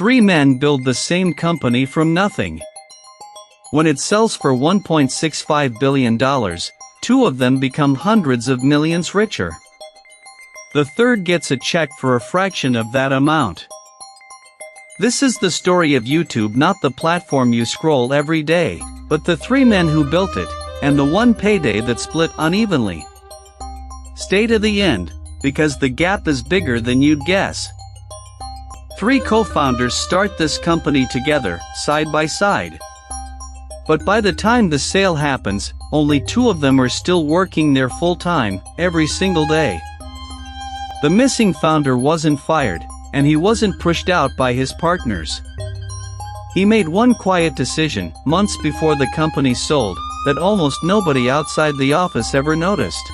Three men build the same company from nothing. When it sells for $1.65 billion, two of them become hundreds of millions richer. The third gets a check for a fraction of that amount. This is the story of YouTube, not the platform you scroll every day, but the three men who built it, and the one payday that split unevenly. Stay to the end, because the gap is bigger than you'd guess. Three co-founders start this company together, side by side. But by the time the sale happens, only two of them are still working there full-time, every single day. The missing founder wasn't fired, and he wasn't pushed out by his partners. He made one quiet decision, months before the company sold, that almost nobody outside the office ever noticed.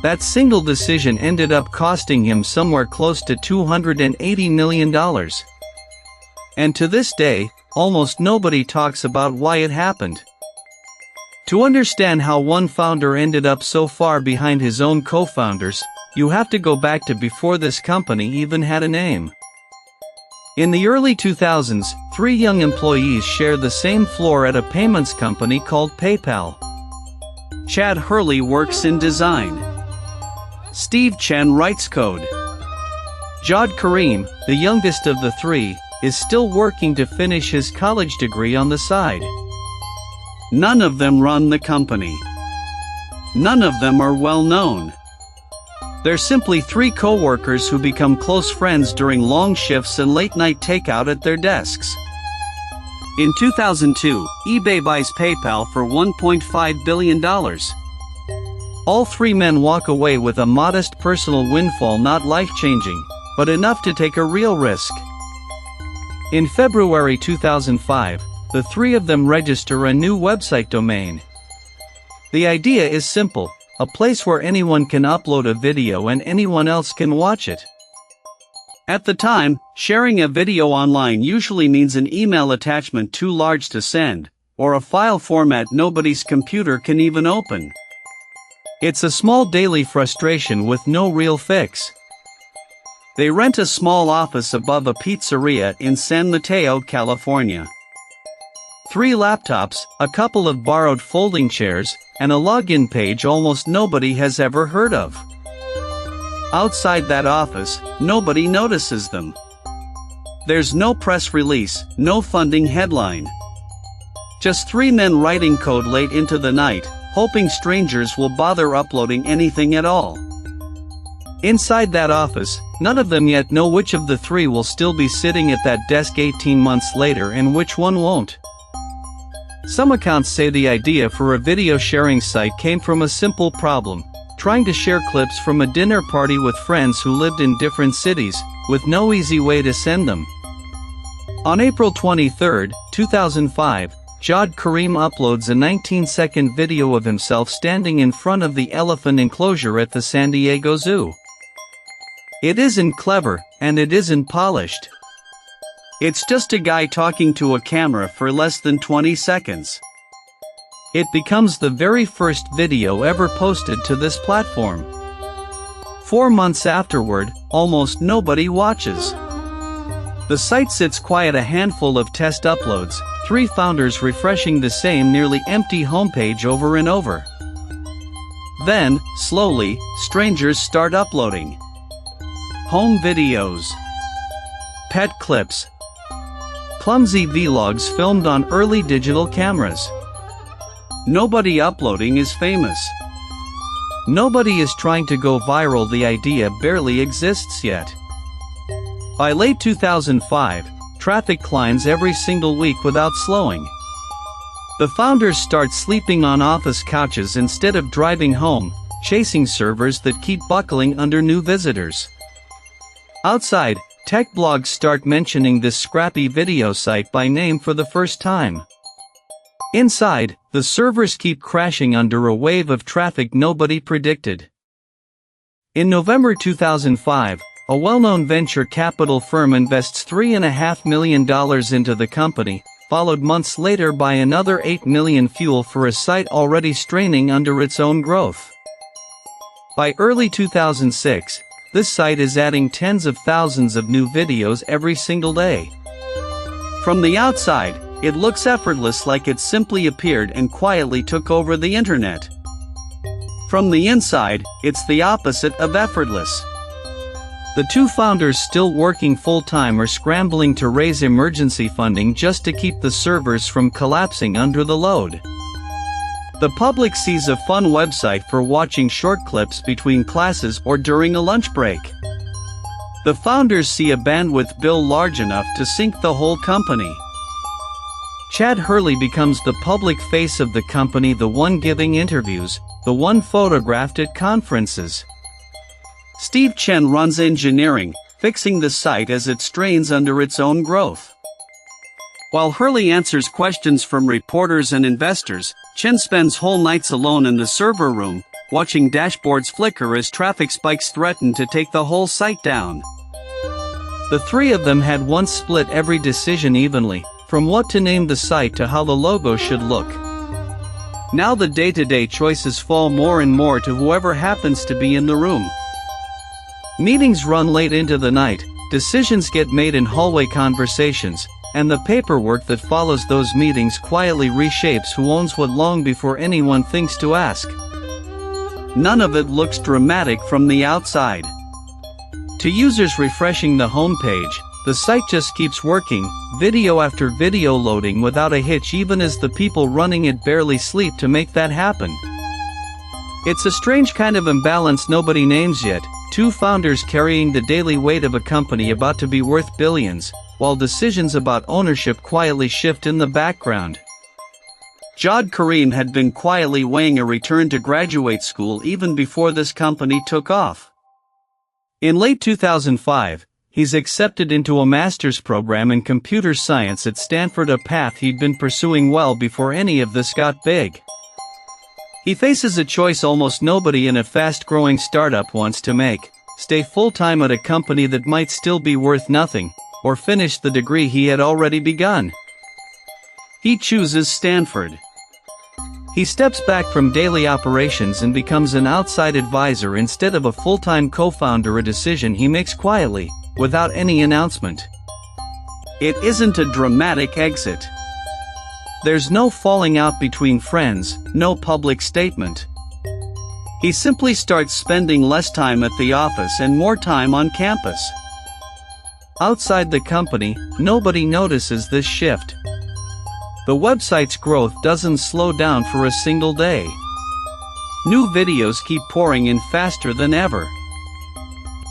That single decision ended up costing him somewhere close to $280 million. And to this day, almost nobody talks about why it happened. To understand how one founder ended up so far behind his own co-founders, you have to go back to before this company even had a name. In the early 2000s, three young employees shared the same floor at a payments company called PayPal. Chad Hurley works in design. Chen writes code. Jawed Karim, the youngest of the three, is still working to finish his college degree on the side. None of them run the company. None of them are well known. They're simply three co-workers who become close friends during long shifts and late-night takeout at their desks. In 2002, eBay buys PayPal for $1.5 billion. All three men walk away with a modest personal windfall, not life-changing, but enough to take a real risk. In February 2005, the three of them register a new website domain. The idea is simple: a place where anyone can upload a video and anyone else can watch it. At the time, sharing a video online usually means an email attachment too large to send, or a file format nobody's computer can even open. It's a small daily frustration with no real fix. They rent a small office above a pizzeria in San Mateo, California. 3 laptops, a couple of borrowed folding chairs, and a login page almost nobody has ever heard of. Outside that office, nobody notices them. There's no press release, no funding headline. Just 3 men writing code late into the night, hoping strangers will bother uploading anything at all. Inside that office, none of them yet know which of the 3 will still be sitting at that desk 18 months later and which one won't. Some accounts say the idea for a video sharing site came from a simple problem: trying to share clips from a dinner party with friends who lived in different cities, with no easy way to send them. On April 23, 2005, Jawed Karim uploads a 19-second video of himself standing in front of the elephant enclosure at the San Diego Zoo. It isn't clever, and it isn't polished. It's just a guy talking to a camera for less than 20 seconds. It becomes the very first video ever posted to this platform. 4 months afterward, almost nobody watches. The site sits quiet, a handful of test uploads, 3 founders refreshing the same nearly empty homepage over and over. Then, slowly, strangers start uploading. Home videos, pet clips, clumsy vlogs filmed on early digital cameras. Nobody uploading is famous. Nobody is trying to go viral. The idea barely exists yet. By late 2005, traffic climbs every single week without slowing. The founders start sleeping on office couches instead of driving home, chasing servers that keep buckling under new visitors. Outside, tech blogs start mentioning this scrappy video site by name for the first time. Inside, the servers keep crashing under a wave of traffic nobody predicted. In November 2005, a well-known venture capital firm invests $3.5 million into the company, followed months later by another $8 million, fuel for a site already straining under its own growth. By early 2006, this site is adding tens of thousands of new videos every single day. From the outside, it looks effortless, like it simply appeared and quietly took over the internet. From the inside, it's the opposite of effortless. The two founders, still working full-time, are scrambling to raise emergency funding just to keep the servers from collapsing under the load. The public sees a fun website for watching short clips between classes or during a lunch break. The founders see a bandwidth bill large enough to sink the whole company. Chad Hurley becomes the public face of the company, the one giving interviews, the one photographed at conferences. Steve Chen runs engineering, fixing the site as it strains under its own growth. While Hurley answers questions from reporters and investors, Chen spends whole nights alone in the server room, watching dashboards flicker as traffic spikes threaten to take the whole site down. The three of them had once split every decision evenly, from what to name the site to how the logo should look. Now the day-to-day choices fall more and more to whoever happens to be in the room. Meetings run late into the night, decisions get made in hallway conversations, and the paperwork that follows those meetings quietly reshapes who owns what long before anyone thinks to ask. None of it looks dramatic from the outside. To users refreshing the homepage, the site just keeps working, video after video loading without a hitch, even as the people running it barely sleep to make that happen. It's a strange kind of imbalance nobody names yet, two founders carrying the daily weight of a company about to be worth billions, while decisions about ownership quietly shift in the background. Jawed Karim had been quietly weighing a return to graduate school even before this company took off. In late 2005, he's accepted into a master's program in computer science at Stanford, a path he'd been pursuing well before any of this got big. He faces a choice almost nobody in a fast-growing startup wants to make: stay full-time at a company that might still be worth nothing, or finish the degree he had already begun. He chooses Stanford. He steps back from daily operations and becomes an outside advisor instead of a full-time co-founder, a decision he makes quietly, without any announcement. It isn't a dramatic exit. There's no falling out between friends, no public statement. He simply starts spending less time at the office and more time on campus. Outside the company, nobody notices this shift. The website's growth doesn't slow down for a single day. New videos keep pouring in faster than ever.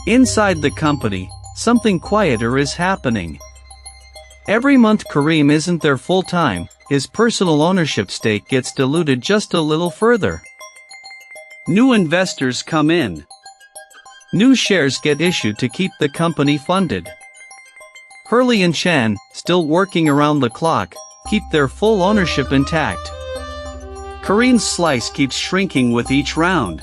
Inside the company, something quieter is happening. Every month Karim isn't there full-time, his personal ownership stake gets diluted just a little further. New investors come in. New shares get issued to keep the company funded. Hurley and Chen, still working around the clock, keep their full ownership intact. Karim's slice keeps shrinking with each round.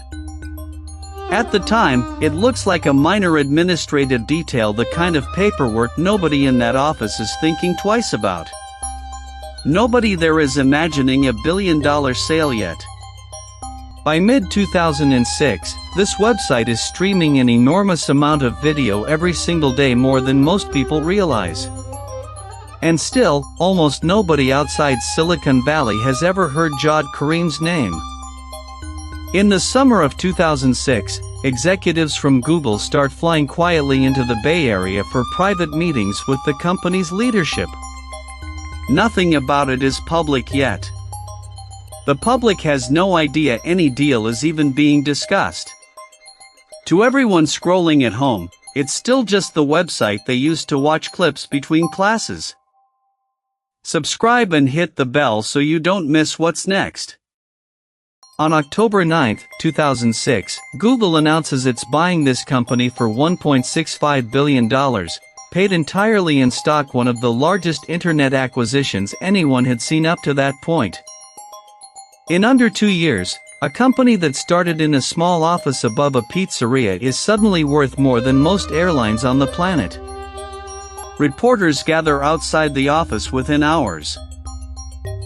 At the time, it looks like a minor administrative detail, the kind of paperwork nobody in that office is thinking twice about. Nobody there is imagining a billion-dollar sale yet. By mid-2006, this website is streaming an enormous amount of video every single day, more than most people realize. And still, almost nobody outside Silicon Valley has ever heard Jawed Karim's name. In the summer of 2006, executives from Google start flying quietly into the Bay Area for private meetings with the company's leadership. Nothing about it is public yet. The public has no idea any deal is even being discussed. To everyone scrolling at home, it's still just the website they used to watch clips between classes. Subscribe and hit the bell so you don't miss what's next. On October 9, 2006, Google announces it's buying this company for $1.65 billion, paid entirely in stock, one of the largest internet acquisitions anyone had seen up to that point. In under 2 years, a company that started in a small office above a pizzeria is suddenly worth more than most airlines on the planet. Reporters gather outside the office within hours.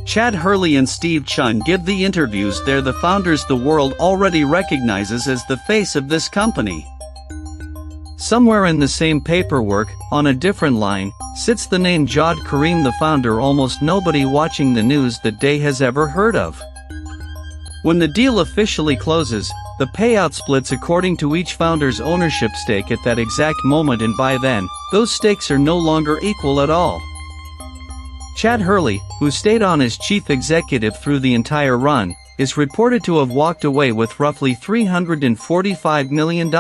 Chad Hurley and Steve Chen give the interviews. They're the founders the world already recognizes as the face of this company. Somewhere in the same paperwork, on a different line, sits the name Jawed Karim, the founder almost nobody watching the news that day has ever heard of. When the deal officially closes, the payout splits according to each founder's ownership stake at that exact moment, and by then, those stakes are no longer equal at all. Chad Hurley, who stayed on as chief executive through the entire run, is reported to have walked away with roughly $345 million.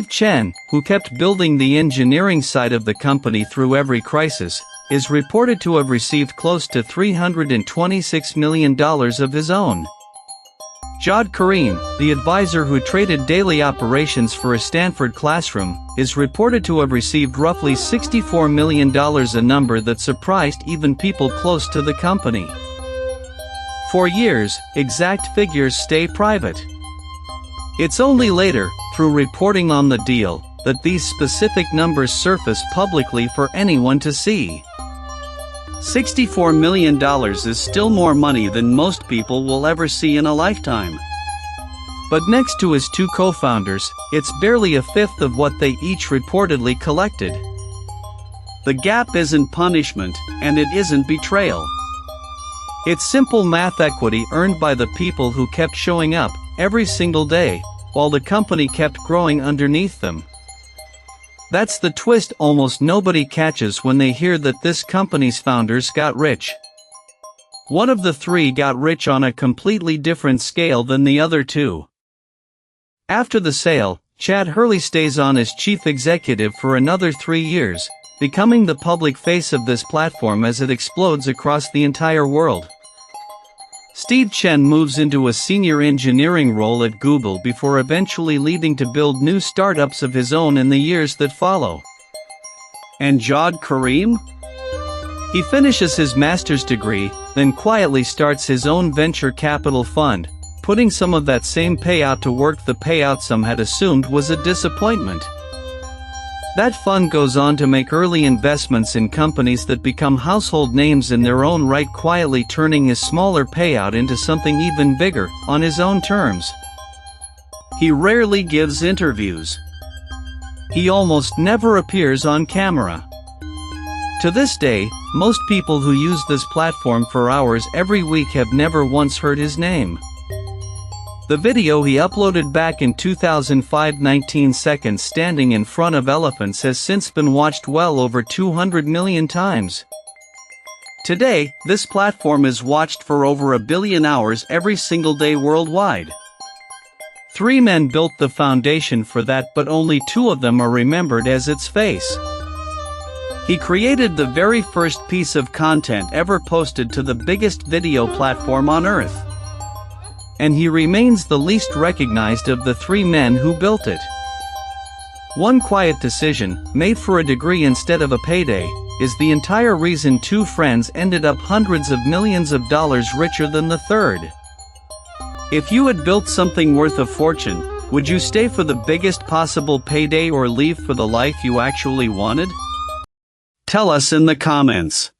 Chen, who kept building the engineering side of the company through every crisis, is reported to have received close to $326 million of his own. Jawed Karim, the advisor who traded daily operations for a Stanford classroom, is reported to have received roughly $64 million, a number that surprised even people close to the company. For years, exact figures stay private. It's only later, through reporting on the deal, that these specific numbers surface publicly for anyone to see. $64 million is still more money than most people will ever see in a lifetime. But next to his two co-founders, it's barely a fifth of what they each reportedly collected. The gap isn't punishment, and it isn't betrayal. It's simple math: equity earned by the people who kept showing up every single day, while the company kept growing underneath them. That's the twist almost nobody catches when they hear that this company's founders got rich. One of the three got rich on a completely different scale than the other two. After the sale, Chad Hurley stays on as chief executive for another 3 years, becoming the public face of this platform as it explodes across the entire world. Chen moves into a senior engineering role at Google before eventually leaving to build new startups of his own in the years that follow. And Jawed Karim? He finishes his master's degree, then quietly starts his own venture capital fund, putting some of that same payout to work, the payout some had assumed was a disappointment. That fund goes on to make early investments in companies that become household names in their own right, quietly turning his smaller payout into something even bigger, on his own terms. He rarely gives interviews. He almost never appears on camera. To this day, most people who use this platform for hours every week have never once heard his name. The video he uploaded back in 2005, 19 seconds standing in front of elephants, has since been watched well over 200 million times. Today, this platform is watched for over 1 billion hours every single day worldwide. 3 men built the foundation for that, but only 2 of them are remembered as its face. He created the very first piece of content ever posted to the biggest video platform on Earth. And he remains the least recognized of the 3 men who built it. One quiet decision, made for a degree instead of a payday, is the entire reason 2 friends ended up hundreds of millions of dollars richer than the third. If you had built something worth a fortune, would you stay for the biggest possible payday or leave for the life you actually wanted? Tell us in the comments.